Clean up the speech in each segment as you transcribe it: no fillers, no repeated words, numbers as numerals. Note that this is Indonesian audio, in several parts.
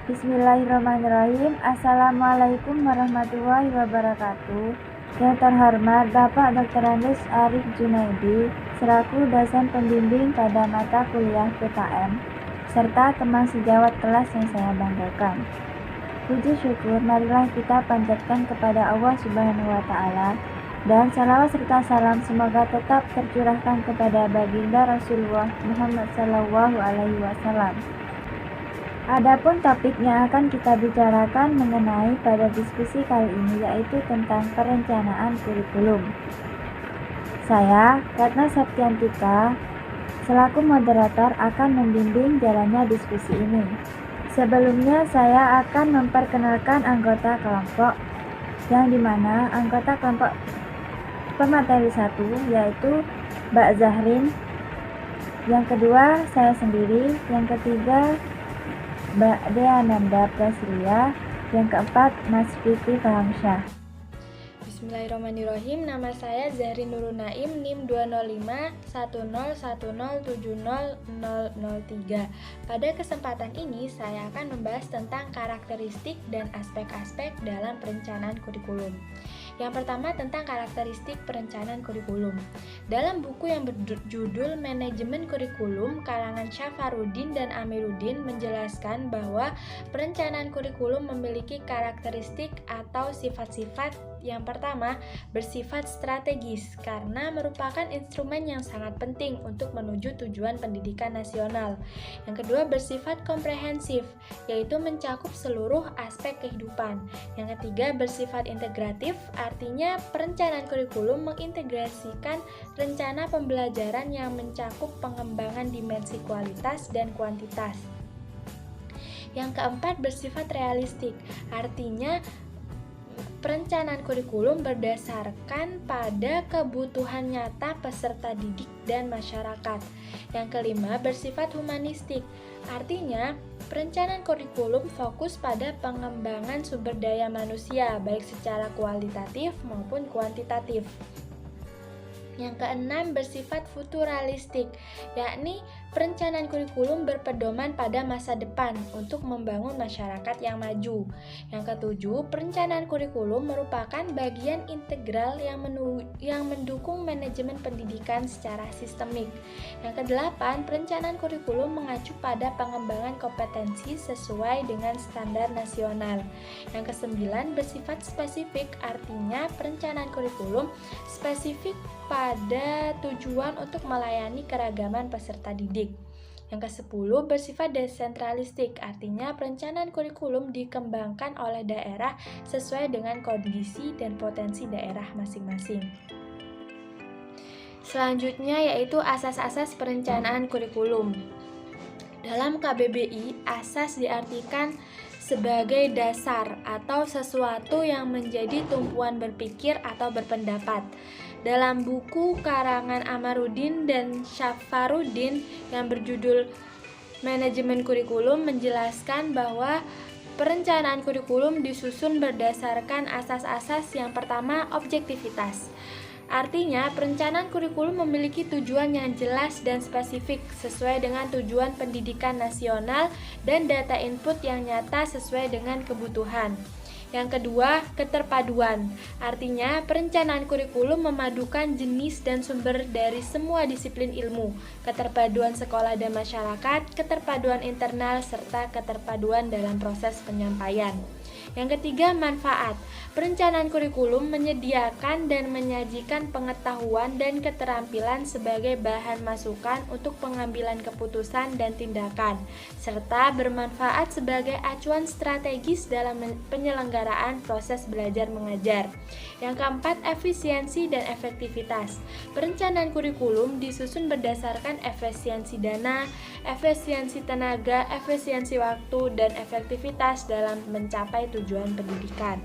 Bismillahirrahmanirrahim. Assalamualaikum warahmatullahi wabarakatuh. Yang terhormat Bapak Dr. Andes Arif Junaidi selaku dosen pembimbing pada mata kuliah PKM serta teman sejawat kelas yang saya banggakan. Puji syukur marilah kita panjatkan kepada Allah Subhanahu wa taala dan salawat serta salam semoga tetap tercurahkan kepada baginda Rasulullah Muhammad sallallahu alaihi wasallam. Adapun topik yang akan kita bicarakan mengenai pada diskusi kali ini yaitu tentang perencanaan kurikulum. Saya, Ratna Septiantika, selaku moderator akan membimbing jalannya diskusi ini. Sebelumnya saya akan memperkenalkan anggota kelompok, yang dimana anggota kelompok pemateri 1 yaitu Mbak Zahrin, yang kedua saya sendiri, yang ketiga Mbak Dea Nanda Prasilia, yang keempat Mas Fikri Fahamsyah. Bismillahirrahmanirrahim. Nama saya Zahrin Nurul Naim, NIM 2051011070003. Pada kesempatan ini saya akan membahas tentang karakteristik dan aspek-aspek dalam perencanaan kurikulum. Yang pertama tentang karakteristik perencanaan kurikulum. Dalam buku yang berjudul Manajemen Kurikulum karangan Syafarudin dan Amiruddin menjelaskan bahwa perencanaan kurikulum memiliki karakteristik atau sifat-sifat. Yang pertama, bersifat strategis karena merupakan instrumen yang sangat penting untuk menuju tujuan pendidikan nasional. Yang kedua, bersifat komprehensif, yaitu mencakup seluruh aspek kehidupan. Yang ketiga, bersifat integratif, artinya perencanaan kurikulum mengintegrasikan rencana pembelajaran yang mencakup pengembangan dimensi kualitas dan kuantitas. Yang keempat, bersifat realistik, artinya perencanaan kurikulum berdasarkan pada kebutuhan nyata peserta didik dan masyarakat. Yang kelima, bersifat humanistik. Artinya, perencanaan kurikulum fokus pada pengembangan sumber daya manusia, baik secara kualitatif maupun kuantitatif. Yang keenam, bersifat futuralistik, yakni perencanaan kurikulum berpedoman pada masa depan untuk membangun masyarakat yang maju. Yang ketujuh, perencanaan kurikulum merupakan bagian integral yang mendukung manajemen pendidikan secara sistemik. Yang kedelapan, perencanaan kurikulum mengacu pada pengembangan kompetensi sesuai dengan standar nasional. Yang kesembilan, bersifat spesifik, artinya perencanaan kurikulum spesifik pada tujuan untuk melayani keragaman peserta didik. Yang ke-10, bersifat desentralistik, artinya perencanaan kurikulum dikembangkan oleh daerah sesuai dengan kondisi dan potensi daerah masing-masing. Selanjutnya yaitu asas-asas perencanaan kurikulum. Dalam KBBI, asas diartikan sebagai dasar atau sesuatu yang menjadi tumpuan berpikir atau berpendapat. Dalam buku karangan Amiruddin dan Syafarudin yang berjudul Manajemen Kurikulum menjelaskan bahwa perencanaan kurikulum disusun berdasarkan asas-asas. Yang pertama, objektivitas. Artinya, perencanaan kurikulum memiliki tujuan yang jelas dan spesifik sesuai dengan tujuan pendidikan nasional dan data input yang nyata sesuai dengan kebutuhan. Yang kedua, keterpaduan. Artinya, perencanaan kurikulum memadukan jenis dan sumber dari semua disiplin ilmu, keterpaduan sekolah dan masyarakat, keterpaduan internal, serta keterpaduan dalam proses penyampaian. Yang ketiga, manfaat. Perencanaan kurikulum menyediakan dan menyajikan pengetahuan dan keterampilan sebagai bahan masukan untuk pengambilan keputusan dan tindakan, serta bermanfaat sebagai acuan strategis dalam penyelenggaraan proses belajar mengajar. Yang keempat, efisiensi dan efektivitas. Perencanaan kurikulum disusun berdasarkan efisiensi dana, efisiensi tenaga, efisiensi waktu, dan efektivitas dalam mencapai tujuan pendidikan.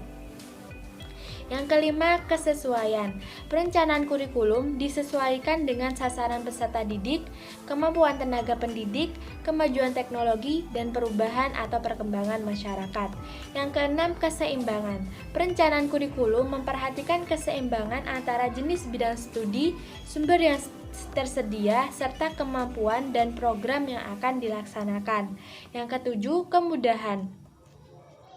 Yang kelima, kesesuaian. Perencanaan kurikulum disesuaikan dengan sasaran peserta didik, kemampuan tenaga pendidik, kemajuan teknologi, dan perubahan atau perkembangan masyarakat. Yang keenam, keseimbangan. Perencanaan kurikulum memperhatikan keseimbangan antara jenis bidang studi, sumber yang tersedia, serta kemampuan dan program yang akan dilaksanakan. Yang ketujuh, kemudahan.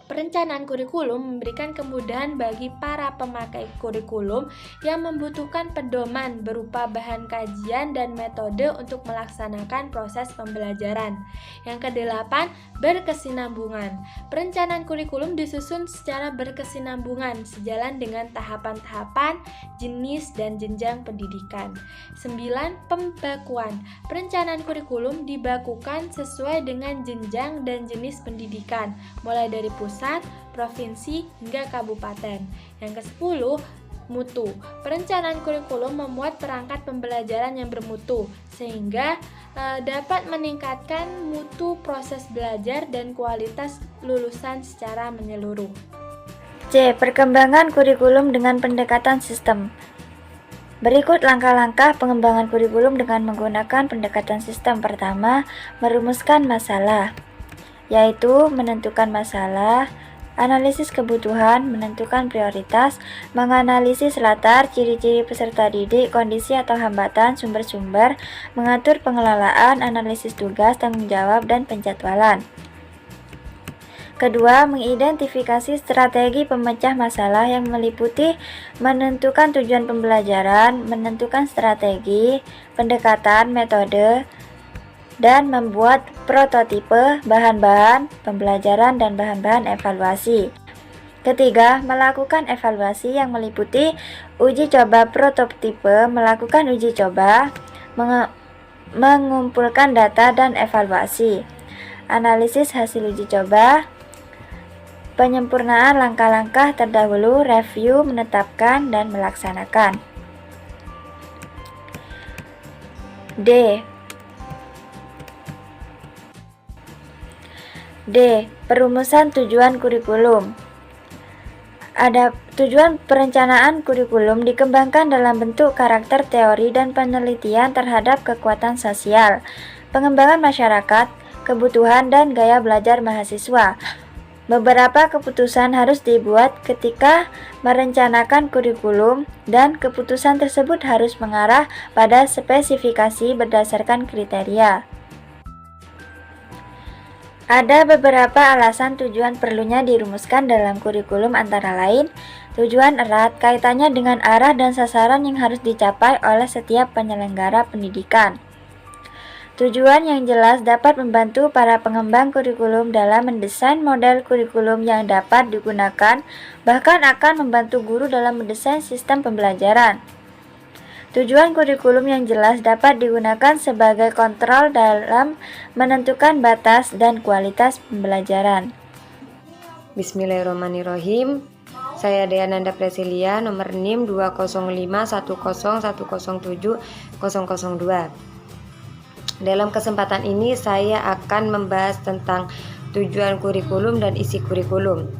Perencanaan kurikulum memberikan kemudahan bagi para pemakai kurikulum yang membutuhkan pedoman berupa bahan kajian dan metode untuk melaksanakan proses pembelajaran. Yang kedelapan, berkesinambungan. Perencanaan kurikulum disusun secara berkesinambungan sejalan dengan tahapan-tahapan, jenis, dan jenjang pendidikan. 9. Pembakuan. Perencanaan kurikulum dibakukan sesuai dengan jenjang dan jenis pendidikan, mulai dari pusat, provinsi, hingga kabupaten. Yang ke-10, mutu. Perencanaan kurikulum memuat perangkat pembelajaran yang bermutu, sehingga dapat meningkatkan mutu proses belajar dan kualitas lulusan secara menyeluruh. C. Perkembangan kurikulum dengan pendekatan sistem. Berikut langkah-langkah pengembangan kurikulum dengan menggunakan pendekatan sistem. Pertama, merumuskan masalah, yaitu menentukan masalah, analisis kebutuhan, menentukan prioritas, menganalisis latar, ciri-ciri peserta didik, kondisi atau hambatan, sumber-sumber, mengatur pengelolaan, analisis tugas, tanggung jawab, dan penjadwalan. Kedua, mengidentifikasi strategi pemecah masalah yang meliputi menentukan tujuan pembelajaran, menentukan strategi, pendekatan, metode, dan membuat prototipe, bahan-bahan pembelajaran, dan bahan-bahan evaluasi. Ketiga, melakukan evaluasi yang meliputi uji coba prototipe, melakukan uji coba, mengumpulkan data dan evaluasi, analisis hasil uji coba, penyempurnaan langkah-langkah terdahulu, review, menetapkan, dan melaksanakan. D. Perumusan tujuan kurikulum. Tujuan perencanaan kurikulum dikembangkan dalam bentuk karakter teori dan penelitian terhadap kekuatan sosial, pengembangan masyarakat, kebutuhan, dan gaya belajar mahasiswa. Beberapa keputusan harus dibuat ketika merencanakan kurikulum, dan keputusan tersebut harus mengarah pada spesifikasi berdasarkan kriteria. Ada beberapa alasan tujuan perlunya dirumuskan dalam kurikulum, antara lain, tujuan erat kaitannya dengan arah dan sasaran yang harus dicapai oleh setiap penyelenggara pendidikan. Tujuan yang jelas dapat membantu para pengembang kurikulum dalam mendesain model kurikulum yang dapat digunakan, bahkan akan membantu guru dalam mendesain sistem pembelajaran. Tujuan kurikulum yang jelas dapat digunakan sebagai kontrol dalam menentukan batas dan kualitas pembelajaran. Bismillahirrahmanirrahim. Saya Deananda Presilia, nomor NIM 20510107002. Dalam kesempatan ini saya akan membahas tentang tujuan kurikulum dan isi kurikulum.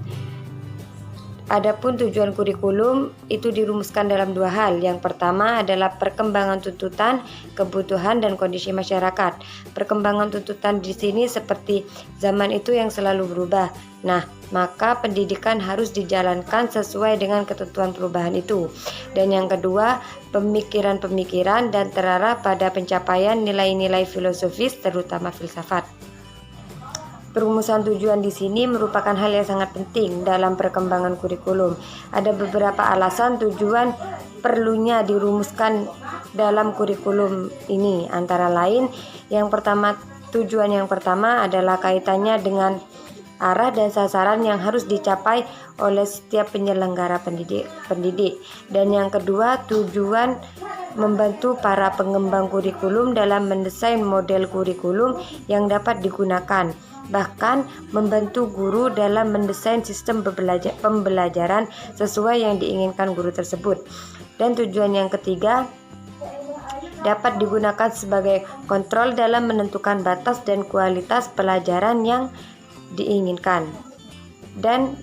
Adapun tujuan kurikulum itu dirumuskan dalam dua hal. Yang pertama adalah perkembangan tuntutan, kebutuhan, dan kondisi masyarakat. Perkembangan tuntutan di sini seperti zaman itu yang selalu berubah. Nah, maka pendidikan harus dijalankan sesuai dengan ketentuan perubahan itu. Dan yang kedua, pemikiran-pemikiran dan terarah pada pencapaian nilai-nilai filosofis, terutama filsafat. Perumusan tujuan di sini merupakan hal yang sangat penting dalam perkembangan kurikulum. Ada beberapa alasan tujuan perlunya dirumuskan dalam kurikulum ini, antara lain tujuan yang pertama adalah kaitannya dengan arah dan sasaran yang harus dicapai oleh setiap penyelenggara pendidik. Dan yang kedua, tujuan membantu para pengembang kurikulum dalam mendesain model kurikulum yang dapat digunakan, bahkan membantu guru dalam mendesain sistem pembelajaran sesuai yang diinginkan guru tersebut. Dan tujuan yang ketiga, dapat digunakan sebagai kontrol dalam menentukan batas dan kualitas pelajaran yang diinginkan. Dan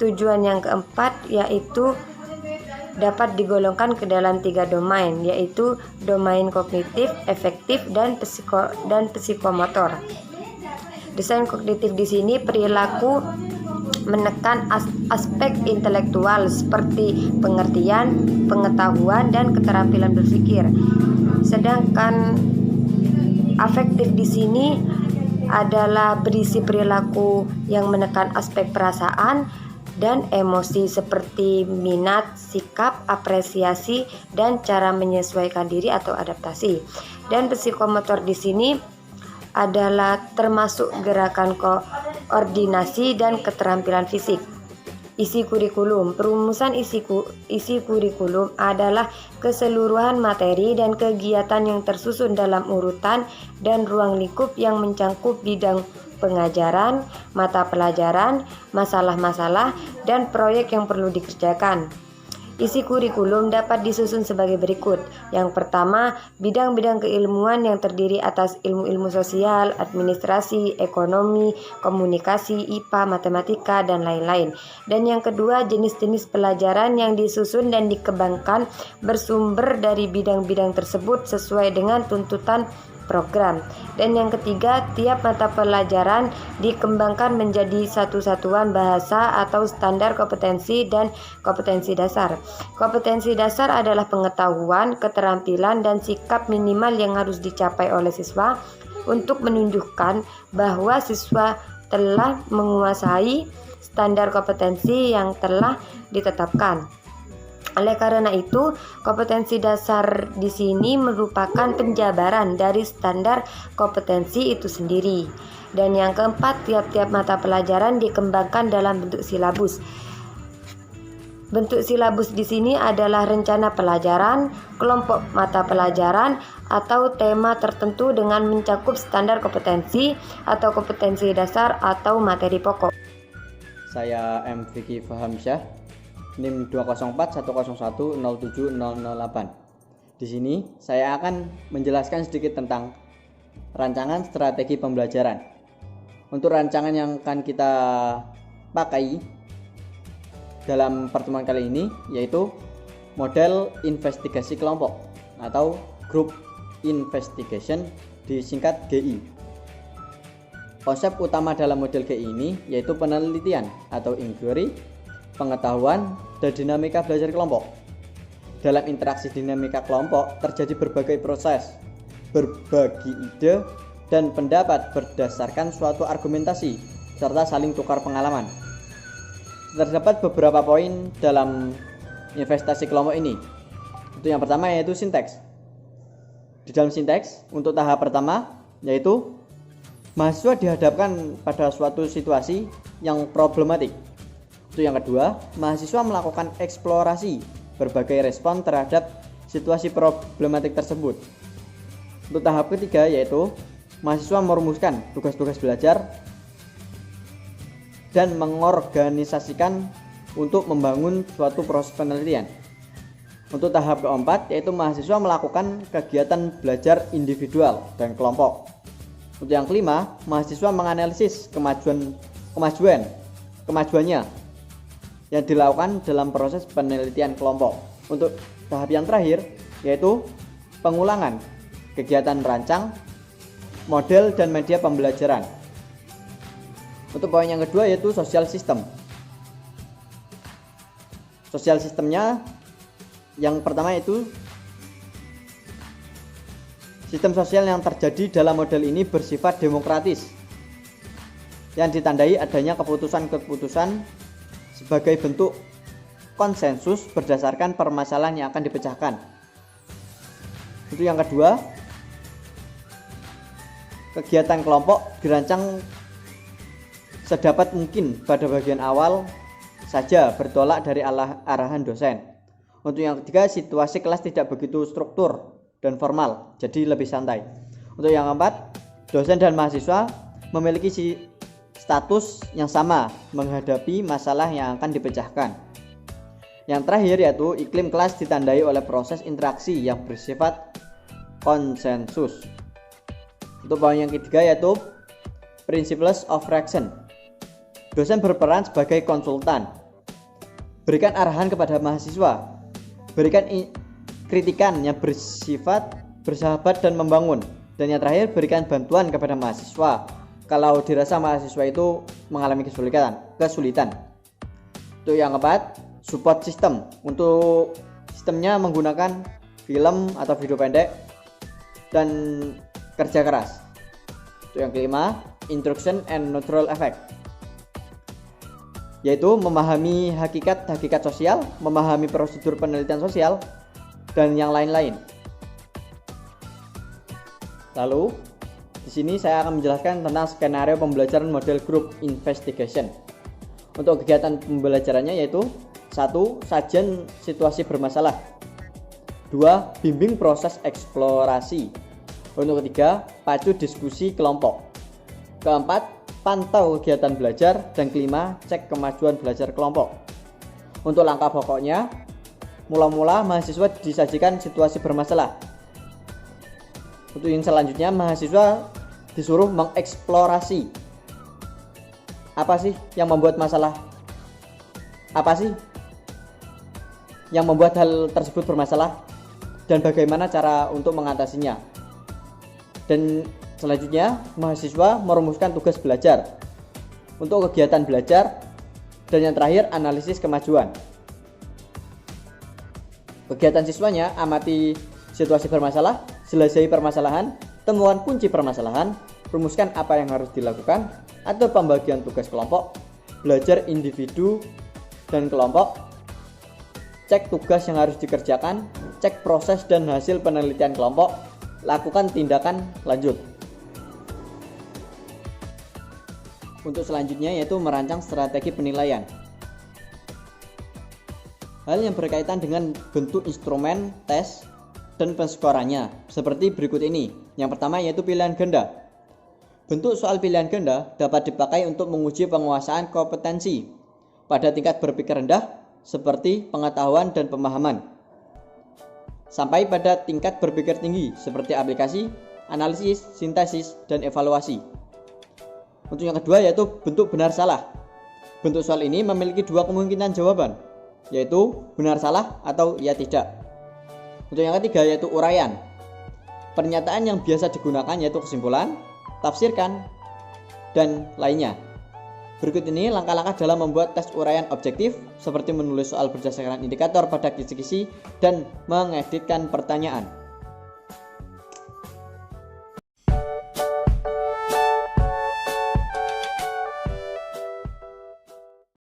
tujuan yang keempat yaitu dapat digolongkan ke dalam 3 domain, yaitu domain kognitif, efektif, dan psikomotor. Desain kognitif di sini perilaku menekan aspek intelektual seperti pengertian, pengetahuan, dan keterampilan berpikir. Sedangkan afektif di sini adalah berisi perilaku yang menekan aspek perasaan dan emosi seperti minat, sikap, apresiasi, dan cara menyesuaikan diri atau adaptasi. Dan psikomotor di sini adalah termasuk gerakan koordinasi dan keterampilan fisik. Isi kurikulum. Perumusan isi kurikulum adalah keseluruhan materi dan kegiatan yang tersusun dalam urutan dan ruang lingkup yang mencangkup bidang pengajaran, mata pelajaran, masalah-masalah, dan proyek yang perlu dikerjakan. Isi kurikulum dapat disusun sebagai berikut. Yang pertama, bidang-bidang keilmuan yang terdiri atas ilmu-ilmu sosial, administrasi, ekonomi, komunikasi, IPA, matematika, dan lain-lain. Dan yang kedua, jenis-jenis pelajaran yang disusun dan dikembangkan bersumber dari bidang-bidang tersebut sesuai dengan tuntutan program. Dan yang ketiga, tiap mata pelajaran dikembangkan menjadi satu satuan bahasa atau standar kompetensi dan kompetensi dasar. Kompetensi dasar adalah pengetahuan, keterampilan, dan sikap minimal yang harus dicapai oleh siswa untuk menunjukkan bahwa siswa telah menguasai standar kompetensi yang telah ditetapkan. Oleh karena itu, kompetensi dasar di sini merupakan penjabaran dari standar kompetensi itu sendiri. Dan yang keempat, tiap-tiap mata pelajaran dikembangkan dalam bentuk silabus. Bentuk silabus di sini adalah rencana pelajaran, kelompok mata pelajaran, atau tema tertentu dengan mencakup standar kompetensi atau kompetensi dasar atau materi pokok. Saya M. Vicky Fahamsyah, NIM 20410107008. Di sini saya akan menjelaskan sedikit tentang rancangan strategi pembelajaran. Untuk rancangan yang akan kita pakai dalam pertemuan kali ini yaitu model investigasi kelompok atau group investigation, disingkat GI. Konsep utama dalam model GI ini yaitu penelitian atau inquiry, pengetahuan, dan dinamika belajar kelompok. Dalam interaksi dinamika kelompok terjadi berbagai proses, berbagi ide dan pendapat berdasarkan suatu argumentasi serta saling tukar pengalaman. Terdapat beberapa poin dalam investasi kelompok ini. Itu yang pertama yaitu sinteks. Di dalam sinteks untuk tahap pertama yaitu mahasiswa dihadapkan pada suatu situasi yang problematik. Itu yang kedua, mahasiswa melakukan eksplorasi berbagai respon terhadap situasi problematik tersebut. Untuk tahap ketiga yaitu mahasiswa merumuskan tugas-tugas belajar dan mengorganisasikan untuk membangun suatu proses penelitian. Untuk tahap keempat yaitu mahasiswa melakukan kegiatan belajar individual dan kelompok. Untuk yang kelima, mahasiswa menganalisis kemajuannya yang dilakukan dalam proses penelitian kelompok. Untuk tahap yang terakhir yaitu pengulangan kegiatan rancang, model, dan media pembelajaran. Untuk poin yang kedua yaitu social system. Social systemnya yang pertama yaitu sistem sosial yang terjadi dalam model ini bersifat demokratis yang ditandai adanya keputusan-keputusan sebagai bentuk konsensus berdasarkan permasalahan yang akan dipecahkan. Itu yang kedua, kegiatan kelompok dirancang sedapat mungkin pada bagian awal saja bertolak dari arahan dosen. Untuk yang ketiga, situasi kelas tidak begitu struktur dan formal, jadi lebih santai. Untuk yang keempat, dosen dan mahasiswa memiliki status yang sama menghadapi masalah yang akan dipecahkan. Yang terakhir yaitu iklim kelas ditandai oleh proses interaksi yang bersifat konsensus. Untuk poin yang ketiga yaitu principles of reaction. Dosen berperan sebagai konsultan, berikan arahan kepada mahasiswa, berikan kritikan yang bersifat bersahabat dan membangun, dan yang terakhir berikan bantuan kepada mahasiswa kalau dirasa mahasiswa itu mengalami kesulitan. Untuk yang keempat, support system. Untuk sistemnya menggunakan film atau video pendek dan kerja keras. Untuk yang kelima, introduction and neutral effect, yaitu memahami hakikat sosial, memahami prosedur penelitian sosial, dan yang lain-lain. Lalu, di sini saya akan menjelaskan tentang skenario pembelajaran model group investigation. Untuk kegiatan pembelajarannya yaitu 1. Sajian situasi bermasalah. 2. Bimbing proses eksplorasi. Untuk ketiga, pacu diskusi kelompok. Keempat, pantau kegiatan belajar. Dan kelima, cek kemajuan belajar kelompok. Untuk langkah pokoknya, mula-mula mahasiswa disajikan situasi bermasalah. Untuk yang selanjutnya, mahasiswa disuruh mengeksplorasi. Apa sih yang membuat masalah? Apa sih yang membuat hal tersebut bermasalah? Dan bagaimana cara untuk mengatasinya? Dan selanjutnya, mahasiswa merumuskan tugas belajar untuk kegiatan belajar. Dan yang terakhir, analisis kemajuan. Kegiatan siswanya amati situasi bermasalah, selesai permasalahan, temuan kunci permasalahan, rumuskan apa yang harus dilakukan, atau pembagian tugas kelompok, belajar individu dan kelompok, cek tugas yang harus dikerjakan, cek proses dan hasil penelitian kelompok, lakukan tindakan lanjut. Untuk selanjutnya yaitu merancang strategi penilaian. Hal yang berkaitan dengan bentuk instrumen, tes, dan penskorannya seperti berikut ini. Yang pertama yaitu pilihan ganda. Bentuk soal pilihan ganda dapat dipakai untuk menguji penguasaan kompetensi pada tingkat berpikir rendah seperti pengetahuan dan pemahaman, sampai pada tingkat berpikir tinggi seperti aplikasi, analisis, sintesis, dan evaluasi. Untuk yang kedua yaitu bentuk benar salah. Bentuk soal ini memiliki dua kemungkinan jawaban, yaitu benar salah atau ya tidak. Untuk yang ketiga yaitu uraian. Pernyataan yang biasa digunakan yaitu kesimpulan, tafsirkan, dan lainnya. Berikut ini langkah-langkah dalam membuat tes uraian objektif seperti menulis soal berdasarkan indikator pada kisi-kisi dan mengeditkan pertanyaan.